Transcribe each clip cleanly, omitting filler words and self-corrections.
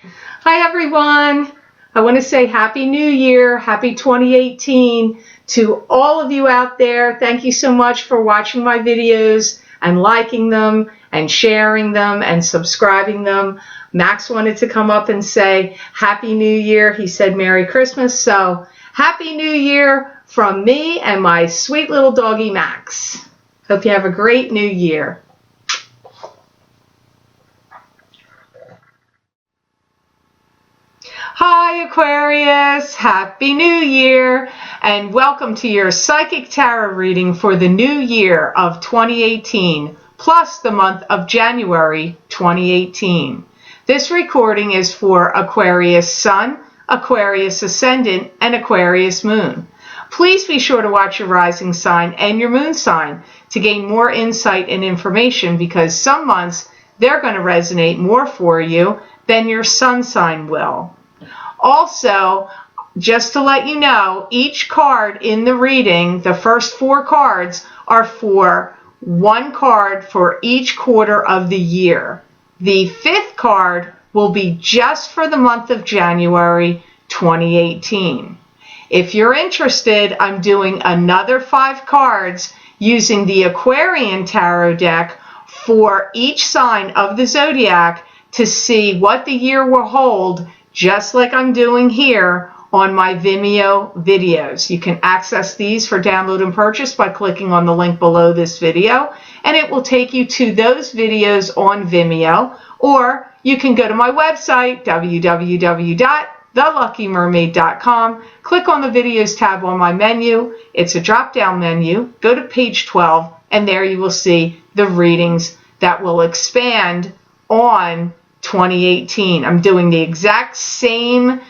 Hi everyone. I want to say Happy New Year, Happy 2018 to all of you out there. Thank you so much for watching my videos and liking them and sharing them and subscribing them. Max wanted to come up and say Happy New Year. He said Merry Christmas. So Happy New Year from me and my sweet little doggy Max. Hope you have a great new year. Hi Aquarius, Happy New Year, and welcome to your Psychic Tarot reading for the new year of 2018, plus the month of January 2018. This recording is for Aquarius Sun, Aquarius Ascendant, and Aquarius Moon. Please be sure to watch your rising sign and your moon sign to gain more insight and information, because some months they're going to resonate more for you than your sun sign will. Also, just to let you know, each card in the reading, the first 4 cards, are for 1 card for each quarter of the year. The 5th card will be just for the month of January 2018. If you're interested, I'm doing another 5 cards using the Aquarian Tarot deck for each sign of the zodiac to see what the year will hold, just like I'm doing here on my Vimeo videos. You can access these for download and purchase by clicking on the link below this video, and it will take you to those videos on Vimeo, or you can go to my website, www.theluckymermaid.com, click on the videos tab on my menu. It's a drop-down menu. Go to page 12, and there you will see the readings that will expand on 2018. I'm doing the exact same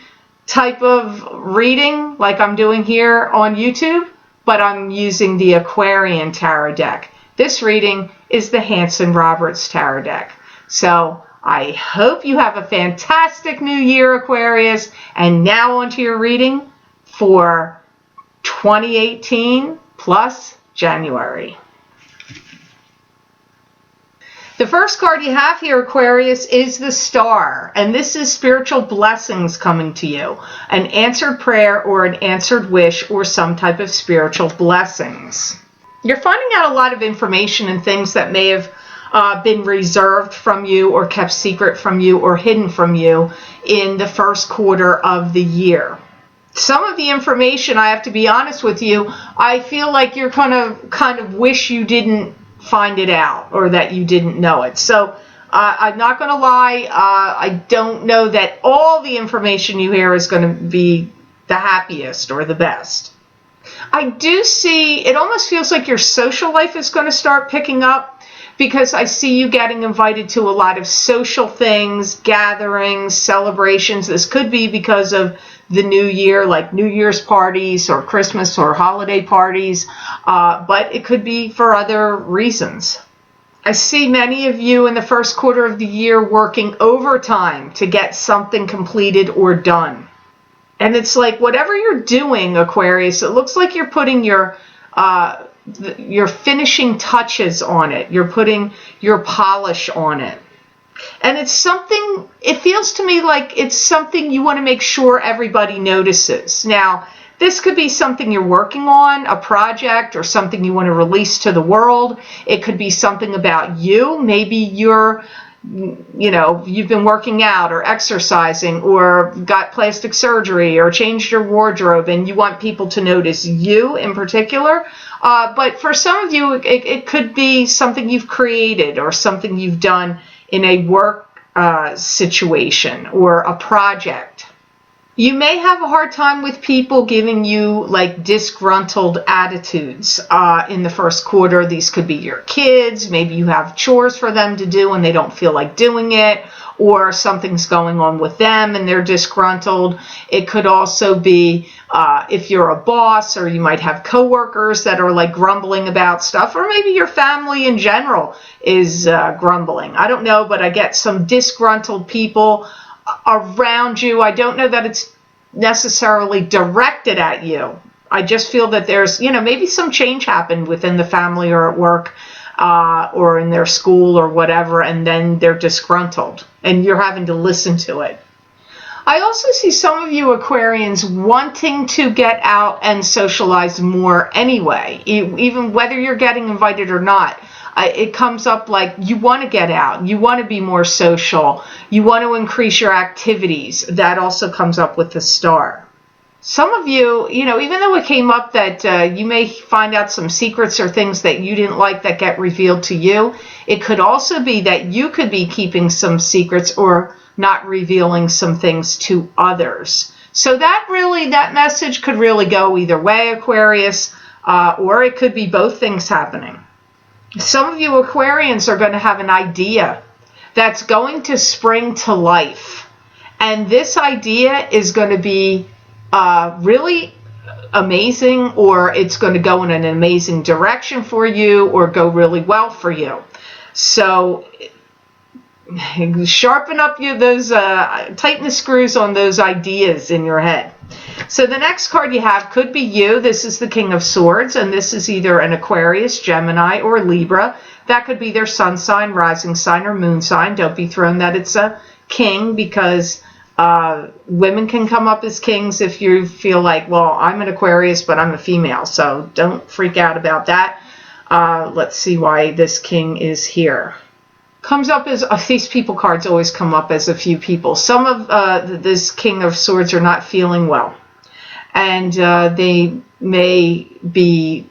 type of reading like I'm doing here on YouTube, but I'm using the Aquarian Tarot deck. This reading is the Hanson Roberts Tarot deck. So I hope you have a fantastic new year, Aquarius. And now on to your reading for 2018 plus January. The first card you have here, Aquarius, is the Star, and this is spiritual blessings coming to you, an answered prayer or an answered wish or some type of spiritual blessings. You're finding out a lot of information and things that may have been reserved from you or kept secret from you or hidden from you in the first quarter of the year. Some of the information, I have to be honest with you, I feel like you're kind of wish you didn't find it out or that you didn't know it. So I'm not going to lie, I don't know that all the information you hear is going to be the happiest or the best. I do see, it almost feels like your social life is going to start picking up, because I see you getting invited to a lot of social things, gatherings, celebrations. This could be because of the new year, like New Year's parties or Christmas or holiday parties, but it could be for other reasons. I see many of you in the first quarter of the year working overtime to get something completed or done. And it's like whatever you're doing, Aquarius, it looks like you're putting your finishing touches on it. You're putting your polish on it. And it's something, it feels to me like it's something you want to make sure everybody notices. Now, this could be something you're working on, a project, or something you want to release to the world. It could be something about you. Maybe you've been working out or exercising or got plastic surgery or changed your wardrobe and you want people to notice you in particular. But for some of you, it could be something you've created or something you've done in a work situation or a project. You may have a hard time with people giving you like disgruntled attitudes in the first quarter. These could be your kids. Maybe you have chores for them to do and they don't feel like doing it, or something's going on with them and they're disgruntled. It could also be if you're a boss, or you might have coworkers that are like grumbling about stuff, or maybe your family in general is grumbling. I don't know, but I get some disgruntled people around you. I don't know that it's necessarily directed at you. I just feel that there's, maybe some change happened within the family or at work or in their school or whatever, and then they're disgruntled and you're having to listen to it. I also see some of you Aquarians wanting to get out and socialize more anyway, even whether you're getting invited or not. It comes up like you want to get out, you want to be more social, you want to increase your activities. That also comes up with the star. Some of you, even though it came up that you may find out some secrets or things that you didn't like that get revealed to you, it could also be that you could be keeping some secrets or not revealing some things to others. So that message could really go either way, Aquarius, or it could be both things happening. Some of you Aquarians are going to have an idea that's going to spring to life. And this idea is going to be really amazing, or it's going to go in an amazing direction for you, or go really well for you. So sharpen up tighten the screws on those ideas in your head. So the next card you have could be you. This is the King of Swords, and this is either an Aquarius, Gemini, or Libra. That could be their sun sign, rising sign, or moon sign. Don't be thrown that it's a king, because women can come up as kings if you feel like, well, I'm an Aquarius, but I'm a female. So don't freak out about that. Let's see why this king is here. Comes up as these people cards always come up as a few people. Some of this King of Swords are not feeling well, and they may be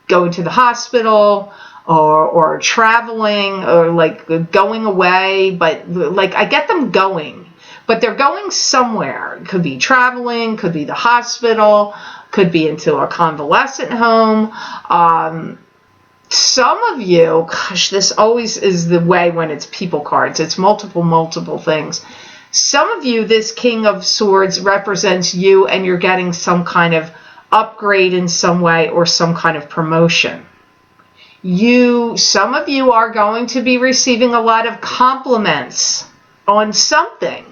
going to the hospital or traveling or like going away. But like I get them going, but they're going somewhere. It could be traveling, could be the hospital, could be into a convalescent home. Some of you, gosh, this always is the way when it's people cards. It's multiple things. Some of you, this King of Swords represents you, and you're getting some kind of upgrade in some way or some kind of promotion. Some of you are going to be receiving a lot of compliments on something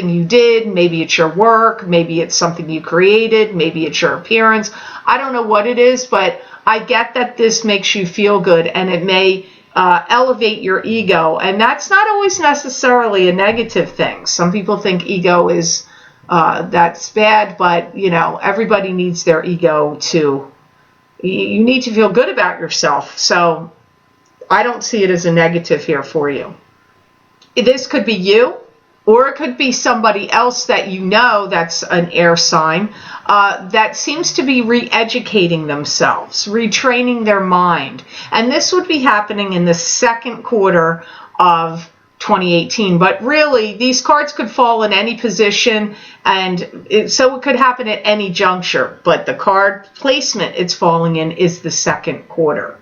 you did. Maybe it's your work, maybe it's something you created, maybe it's your appearance. I don't know what it is, but I get that this makes you feel good, and it may elevate your ego, and that's not always necessarily a negative thing. Some people think ego is that's bad, but everybody needs their ego to. You need to feel good about yourself. So I don't see it as a negative here for you. This could be you, or it could be somebody else that that's an air sign that seems to be re-educating themselves, retraining their mind. And this would be happening in the second quarter of 2018. But really, these cards could fall in any position, and so it could happen at any juncture. But the card placement it's falling in is the second quarter.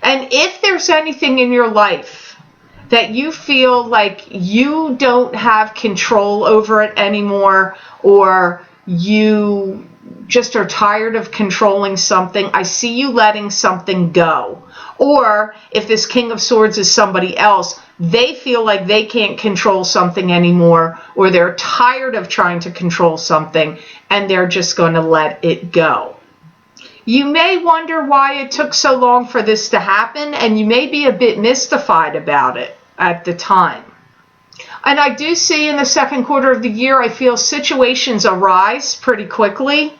And if there's anything in your life that you feel like you don't have control over it anymore, or you just are tired of controlling something, I see you letting something go. Or if this King of Swords is somebody else, they feel like they can't control something anymore, or they're tired of trying to control something, and they're just going to let it go. You may wonder why it took so long for this to happen, and you may be a bit mystified about it at the time. And I do see in the second quarter of the year, I feel situations arise pretty quickly,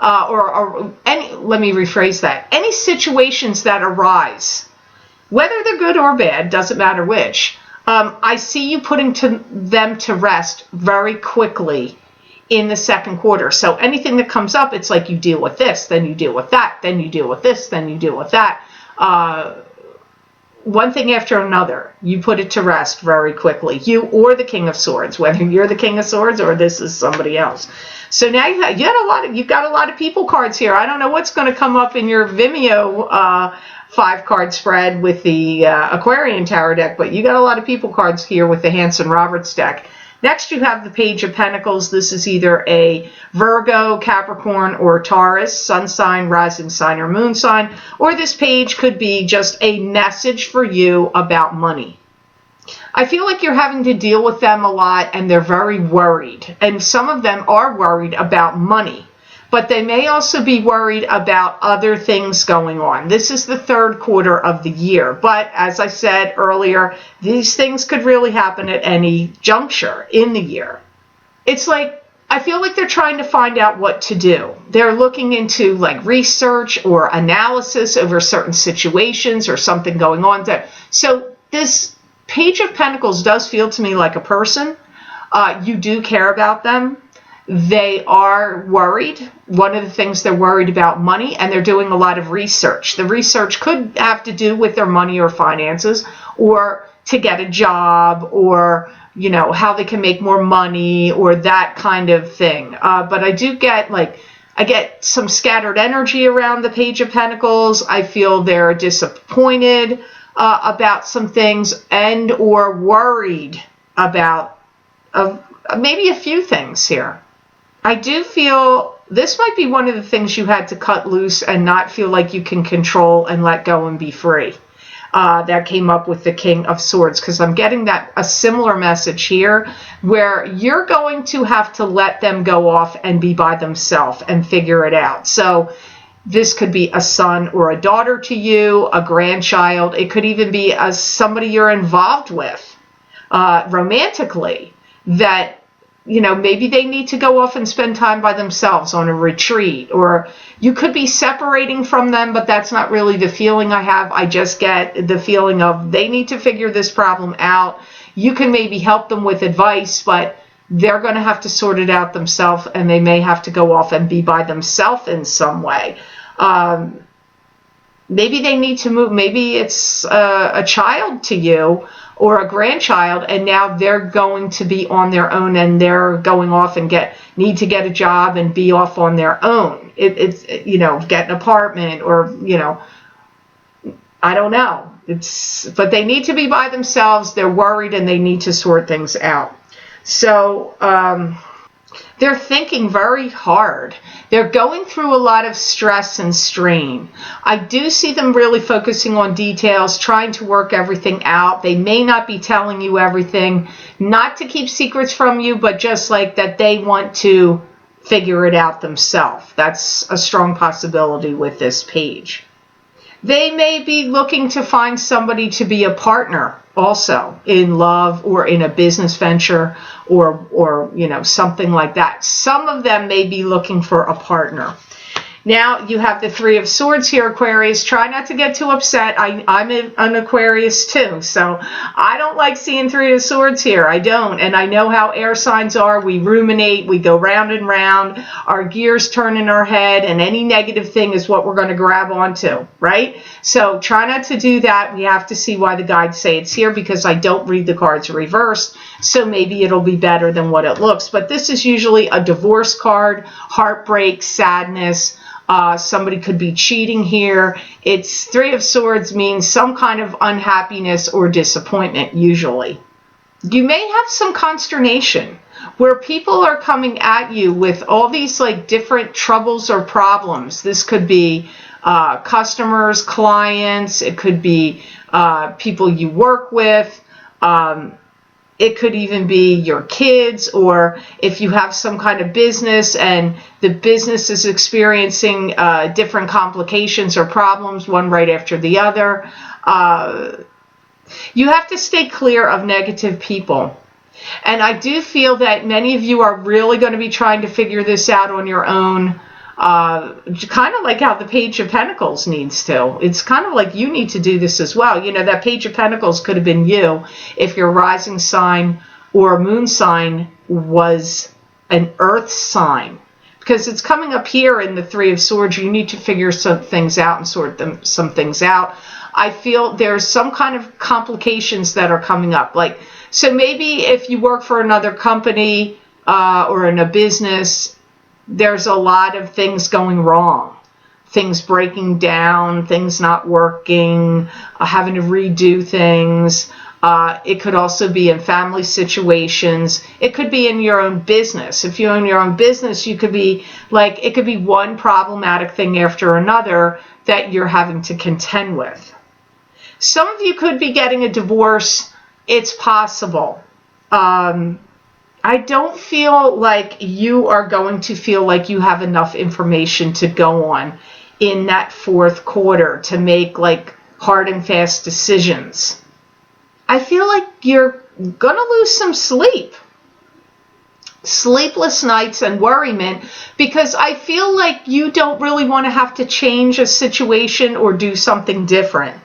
let me rephrase that. Any situations that arise, whether they're good or bad, doesn't matter which, I see you putting them to rest very quickly in the second quarter. So anything that comes up, it's like you deal with this, then you deal with that, then you deal with this, then you deal with that. One thing after another, you put it to rest very quickly. You or the King of Swords, whether you're the King of Swords or this is somebody else. So now you've got a lot of people cards here. I don't know what's going to come up in your Vimeo 5-card spread with the Aquarian Tarot deck, but you got a lot of people cards here with the Hanson Roberts deck. Next, you have the Page of Pentacles. This is either a Virgo, Capricorn, or Taurus, sun sign, rising sign, or moon sign. Or this page could be just a message for you about money. I feel like you're having to deal with them a lot, and they're very worried. And some of them are worried about money, but they may also be worried about other things going on. This is the third quarter of the year. But as I said earlier, these things could really happen at any juncture in the year. it's like, I feel like they're trying to find out what to do. They're looking into like research or analysis over certain situations or something going on there. So this Page of Pentacles does feel to me like a person. You do care about them. They are worried. One of the things they're worried about money, and they're doing a lot of research. The research could have to do with their money or finances, or to get a job, or how they can make more money, or that kind of thing. But I do get I get some scattered energy around the Page of Pentacles. I feel they're disappointed about some things, and or worried about maybe a few things here. I do feel this might be one of the things you had to cut loose and not feel like you can control and let go and be free. That came up with the King of Swords, because I'm getting a similar message here, where you're going to have to let them go off and be by themselves and figure it out. So this could be a son or a daughter to you, a grandchild. It could even be somebody you're involved with romantically, that maybe they need to go off and spend time by themselves on a retreat, or you could be separating from them, but that's not really the feeling I have. I just get the feeling of they need to figure this problem out. You can maybe help them with advice, but they're going to have to sort it out themselves, and they may have to go off and be by themselves in some way. Maybe they need to move. Maybe it's a child to you or a grandchild, and now they're going to be on their own, and they're going off and need to get a job and be off on their own. It's get an apartment, or I don't know. But they need to be by themselves. They're worried, and they need to sort things out. So they're thinking very hard. They're going through a lot of stress and strain. I do see them really focusing on details, trying to work everything out. They may not be telling you everything, not to keep secrets from you, but just like that they want to figure it out themselves. That's a strong possibility with this page. They may be looking to find somebody to be a partner also in love or in a business venture, or something like that. Some of them may be looking for a partner. Now you have the Three of Swords here, Aquarius. Try not to get too upset. I'm an Aquarius too, so I don't like seeing Three of Swords here. I don't. And I know how air signs are. We ruminate. We go round and round. Our gears turn in our head, and any negative thing is what we're going to grab onto, right? So try not to do that. We have to see why the guides say it's here, because I don't read the cards reversed, so maybe it'll be better than what it looks. But this is usually a divorce card, heartbreak, sadness. Somebody could be cheating here. It's Three of Swords means some kind of unhappiness or disappointment, usually. You may have some consternation where people are coming at you with all these different troubles or problems. This could be customers, clients. It could be people you work with. It could even be your kids, or if you have some kind of business and the business is experiencing different complications or problems, one right after the other. You have to stay clear of negative people. And I do feel that many of you are really going to be trying to figure this out on your own. Kind of like how the Page of Pentacles needs to. It's kind of like you need to do this as well. That Page of Pentacles could have been you if your rising sign or moon sign was an earth sign. Because it's coming up here in the Three of Swords. You need to figure some things out and sort some things out. I feel there's some kind of complications that are coming up. So maybe if you work for another company or in a business, there's a lot of things going wrong, things breaking down, things not working, having to redo things. It could also be in family situations. It could be in your own business. If you own your own business, you could be it could be one problematic thing after another that you're having to contend with. Some of you could be getting a divorce. It's possible. I don't feel like you are going to feel like you have enough information to go on in that fourth quarter to make hard and fast decisions. I feel like you're going to lose some sleep. sleepless nights and worriment, because I feel like you don't really want to have to change a situation or do something different.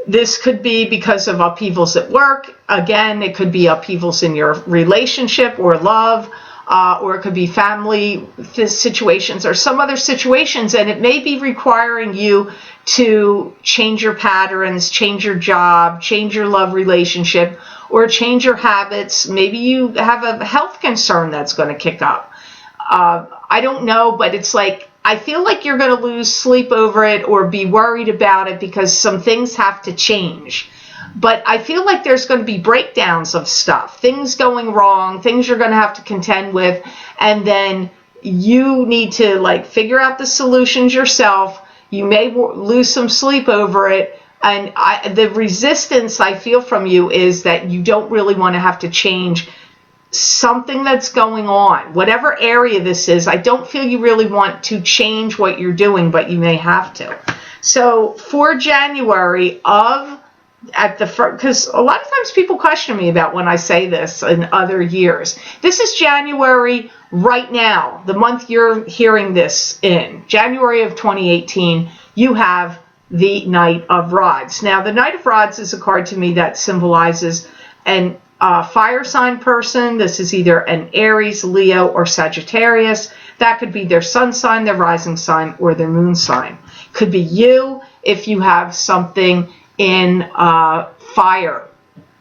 This could be because of upheavals at work. Again, it could be upheavals in your relationship or love, or it could be family situations or some other situations, and it may be requiring you to change your patterns, change your job, change your love relationship, or change your habits. Maybe you have a health concern that's going to kick up. I don't know, but it's like, I feel like you're going to lose sleep over it or be worried about it because some things have to change. But I feel like there's going to be breakdowns of stuff, things going wrong, things you're going to have to contend with, and then you need to like figure out the solutions yourself. You may lose some sleep over it. And the resistance I feel from you is that you don't really want to have to change something that's going on. Whatever area this is, I don't feel you really want to change what you're doing, but you may have to. So for January because a lot of times people question me about when I say this in other years. This is January right now, the month you're hearing this in. January of 2018, you have the Knight of Rods. Now, the Knight of Rods is a card to me that symbolizes an fire sign person. This is either an Aries, Leo, or Sagittarius. That could be their sun sign, their rising sign, or their moon sign. Could be you if you have something in fire.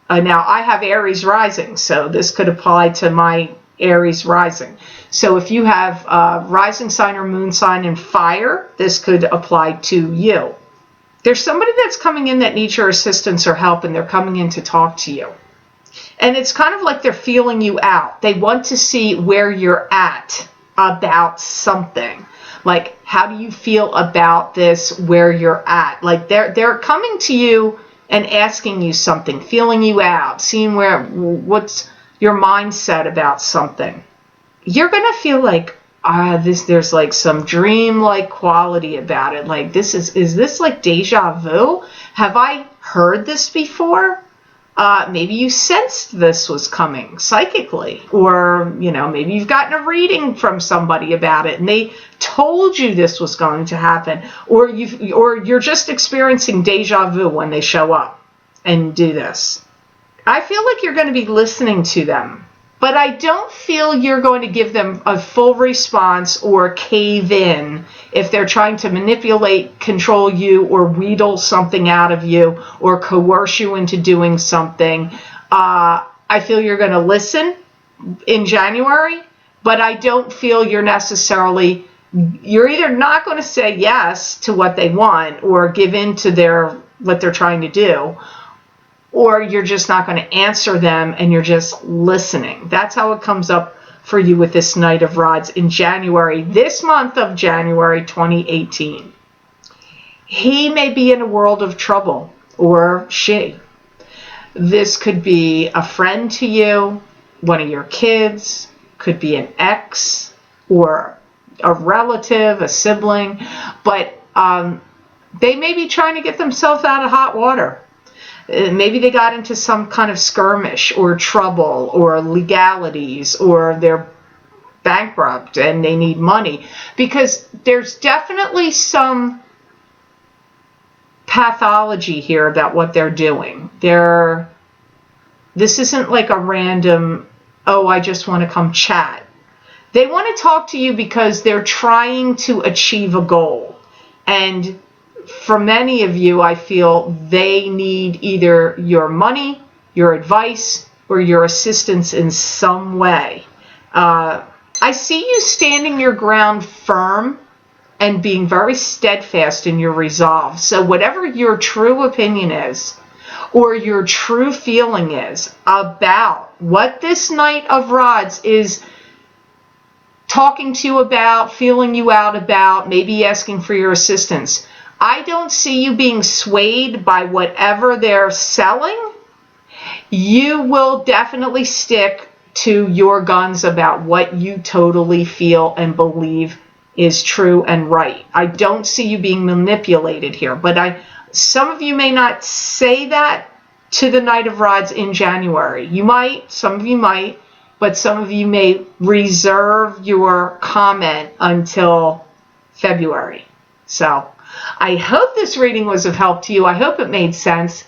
Now, I have Aries rising, so this could apply to my Aries rising. So if you have rising sign or moon sign in fire, this could apply to you. There's somebody that's coming in that needs your assistance or help, and they're coming in to talk to you. And it's kind of like they're feeling you out. They want to see where you're at about something. Like, how do you feel about this, where you're at? Like, they're coming to you and asking you something, feeling you out, seeing what's your mindset about something. You're going to feel like, there's like some dream-like quality about it. Like, is this like deja vu? Have I heard this before? Maybe you sensed this was coming psychically, or, maybe you've gotten a reading from somebody about it and they told you this was going to happen, or you're just experiencing deja vu when they show up and do this. I feel like you're going to be listening to them, but I don't feel you're going to give them a full response or cave in if they're trying to manipulate, control you, or wheedle something out of you, or coerce you into doing something. I feel you're going to listen in January, but I don't feel you're either not going to say yes to what they want or give in to what they're trying to do, or you're just not going to answer them and you're just listening. That's how it comes up for you with this Knight of Rods in January, this month of January 2018. He may be in a world of trouble, or she. This could be a friend to you, one of your kids, could be an ex, or a relative, a sibling, but they may be trying to get themselves out of hot water. Maybe they got into some kind of skirmish or trouble or legalities, or they're bankrupt and they need money, because there's definitely some pathology here about what they're doing. This isn't like a random, I just want to come chat. They want to talk to you because they're trying to achieve a goal. And for many of you, I feel they need either your money, your advice, or your assistance in some way. I see you standing your ground firm and being very steadfast in your resolve. So whatever your true opinion is, or your true feeling is about what this Knight of Rods is talking to you about, feeling you out about, maybe asking for your assistance, I don't see you being swayed by whatever they're selling. You will definitely stick to your guns about what you totally feel and believe is true and right. I don't see you being manipulated here, but some of you may not say that to the Knight of Rods in January. You might, some of you might. but some of you may reserve your comment until February. So I hope this reading was of help to you. I hope it made sense.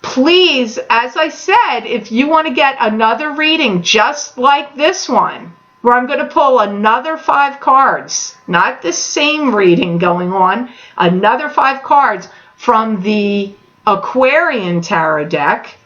Please, as I said, if you want to get another reading just like this one, where I'm going to pull another 5 cards, not the same reading going on, another 5 cards from the Aquarian tarot deck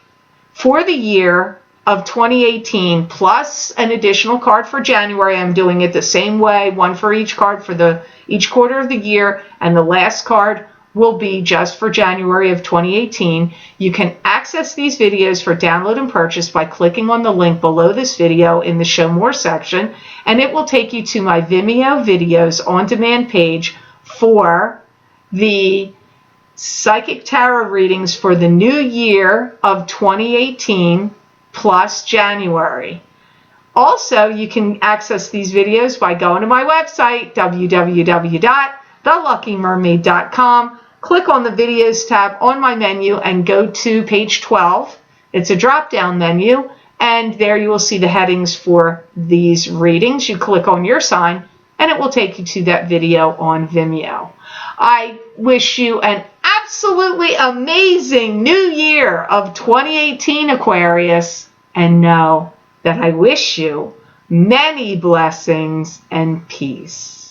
for the year of 2018, plus an additional card for January. I'm doing it the same way, one for each card for each quarter of the year, and the last card will be just for January of 2018. You can access these videos for download and purchase by clicking on the link below this video in the Show More section, and it will take you to my Vimeo videos on demand page for the psychic tarot readings for the new year of 2018 plus January. Also, you can access these videos by going to my website, www.theluckymermaid.com. Click on the videos tab on my menu and go to page 12. It's a drop-down menu, and there you will see the headings for these readings. You click on your sign, and it will take you to that video on Vimeo. I wish you an absolutely amazing new year of 2018, Aquarius, and know that I wish you many blessings and peace.